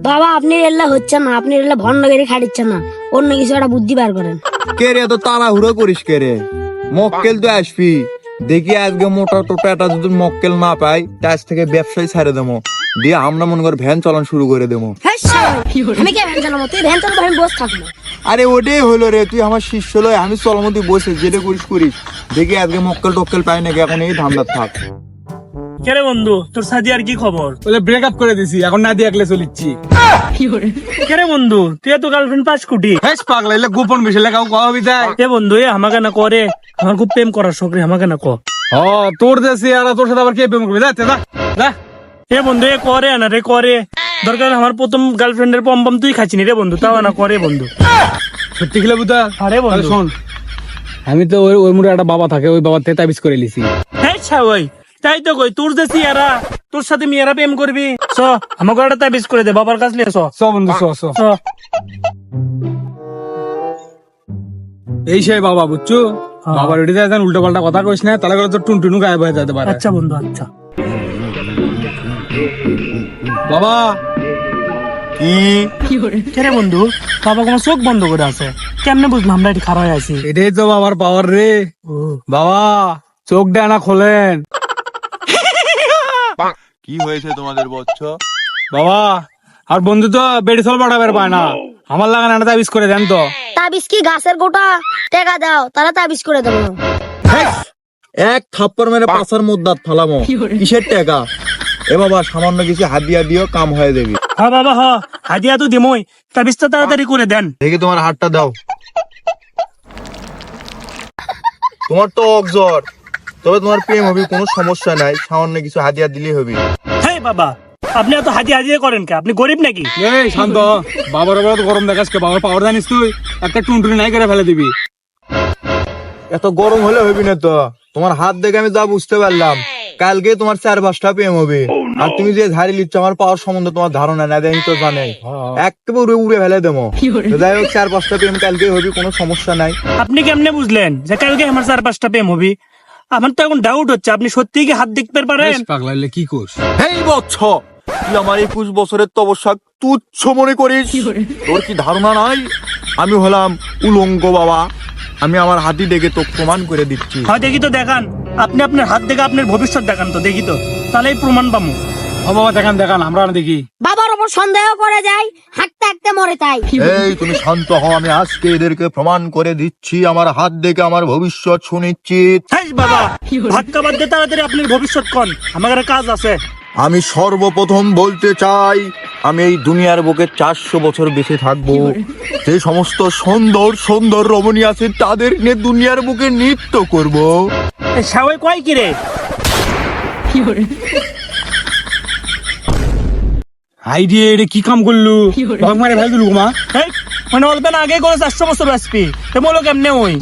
বাবা আপনি এল্লা হচ্ছে না, আপনি এল্লা ভন্ডগিরি খাটিচ্ছেন না, অন্য কিছু একটা বুদ্ধি বার করেন। কে রে এত তাড়াহুড়ো করিস কে রে? মক্কেল তো আসবি, দেখি আজকে মোটা টোটা এটা যদি মক্কেল না পাই আজ থেকে ব্যবসায় ছাড়ে দেবো, দিয়ে আমরা মনে কর ভ্যান চালান শুরু করে দেবো। হ্যাঁ আমি কে ভ্যান চালাবো? তুই ভ্যান চালাবো, আমি বসে থাকবো। আরে ওটাই হলো রে, তুই আমার শিষ্য লয়, আমি চলার মধ্যে বসে যেটা করিস করিস, দেখি আজকে মক্কেল টক্কেল পাই নাকি, এখন এই ধান্দা থাক। কেরে বন্ধু তোর সাথে আর কি খবর? বলে ব্রেকআপ করে দিছি, এখন না দিয়ে একলে চলিচ্ছি। কেরে বন্ধু তুই তো গার্লফ্রেন্ড পাস কুটি? হ্যাঁ পাগলা, এলে গোপন বিষয় লেখাও কওয়া যায়। এ বন্ধু এ আমাকে না করে, আমার খুব প্রেম করার শখ রে, আমাকে না ক। ও তোর দেশে আর তোর সাথে আবার কে প্রেম করবে? যাচ্ছে যা যা। এ বন্ধু এ করে না রে, করে দরকার আমার প্রথম গার্লফ্রেন্ডের পম্পম তুই খাচ্ছিনি রে বন্ধু, তাও না করে বন্ধু। সত্যি খেলে বুঝা? আরে বন্ধু শোন, আমি তো ওই মুড়ে একটা বাবা থাকে, ওই বাবার থেকে তাবিজ করে লিছি। হ্যাঁ ছাওয়াই, তাই তো কই তোর যে সিয়ারা, তোর সাথে মেয়েরা প্রেম করবি, চ আমাকে একটা তাবিজ করে দে, বাবার কাছে লিয়ে চ। চ বন্ধু চ চ। চ। এই সেই বাবা বুঝছো, বাবার ওইটা যায় উল্টো পাল্টা কথা কইস না, তাহলে করে তোর টুনটুনু গায়েব হয়ে যেতে পারে। আচ্ছা বন্ধু আচ্ছা। বাবা কি কেরে বন্ধু বাবা কোনো চোখ বন্ধ করে আছে, কেমনে বুঝলাম আমরা এটি খারাপ হয়ে আছি? এটাই তো বাবার পাওয়ার রে। বাবা চোখ ডানা খোলেন। কি হয়েছে তোমাদের বচ্চ? বাবা আর বন্ধু তো বেড়ি চল পাঠাবে পায় না, আমার লাগান একটা তাবিজ করে দেন তো। তাবিজ কি গাছের গোটা? টেকা দাও, তারা তাবিজ করে দেবো। এক থাপ্পড় মেরে পাশার মধ্যে ফালামো, কিসের টাকা? এ বাবা সামান্য কিছু হাদিয়া দিও, কাম হয়ে যাবি। হ্যাঁ বাবা হ, হাদিয়া তো দিমই, তাবিজটা তাড়াতাড়ি করে দেন। দেখি তোমার হাতটা দাও। তোমার তো অগজর, তবে তোমার প্রেম হবে, কোনো সমস্যা নাই, সামান্য কিছু হাদিয়া দিলেই হবে। হ্যাঁ বাবা আপনি এত হাদিয়া হাদিয়া করেন কে? আপনি গরিব নাকি? এই শান্ত, বাবার ওপরে তো গরম দেখাস কে? বাবার পাওয়ার জানিস তুই? একটা টুনটুনি নাই করে ফেলে দিবি। এত গরম হলে হবি না তো, তোমার হাত দেখে আমি যা বুঝতে পারলাম, কালকে তোমার 4-5টা প্রেম হবে। আর তুমি যে ঝাড়ি লিচ্ছ, আমার পাওয়ার সম্বন্ধে তোমার ধারণা না, দেখি তো জানে একেবারে উড়ে উড়ে ফেলে দেবো। যাই হোক 4-5টা প্রেম কালকে হবে, কোনো সমস্যা নাই। আপনি কেমনে বুঝলেন যে কালকে আমার 4-5টা প্রেম হবি? আমার তো এখন ডাউট হচ্ছে, আপনি সত্যিই কি হাত দেখতে পারেন? পাগলা এলে কি কোস? হেই বচ্ছ, তুই আমার 21 বছরের তপস্যা তুচ্ছ মনে করিস? তোর কি ধারণা নাই আমি হলাম উলঙ্গ বাবা? আমি আমার হাতি দেখে তো প্রমাণ করে দিচ্ছি। হ্যাঁ দেখি তো দেখান, আপনি আপনার হাত দেখে আপনার ভবিষ্যৎ দেখান তো, দেখি তো, তাহলেই প্রমাণ পাবো। ও বাবা দেখান দেখান, আমরা না দেখি। বাবার ওপর সন্দেহ করে যায়, হাঁটতে হাঁটতে মরে তাই। এই তুমি শান্ত হও, আমি আজকে এদেরকে প্রমাণ করে দিচ্ছি, আমার হাত দেখে আমার ভবিষ্যৎ সুনিশ্চিত। হ্যাঁ বাবা ধাক্কা বাদ দিয়ে তাড়াতাড়ি আপনার ভবিষ্যৎ কোন, আমার একটা কাজ আছে। আমি সর্বপ্রথম বলতে চাই, আমি এই দুনিয়ার বুকে 400 বছর বেঁচে থাকবো। যে সমস্ত সুন্দর সুন্দর রমণী আছে তাদের নিয়ে দুনিয়ার বুকে নৃত্য করব। সবাই কয় কি রে? আইডিয়া এটা কি কাম করলু? মারে ফেল দিলু মা। মানে অল্প আগে করে 400 বছর বাঁচবি, তো বলো কেমনে ওই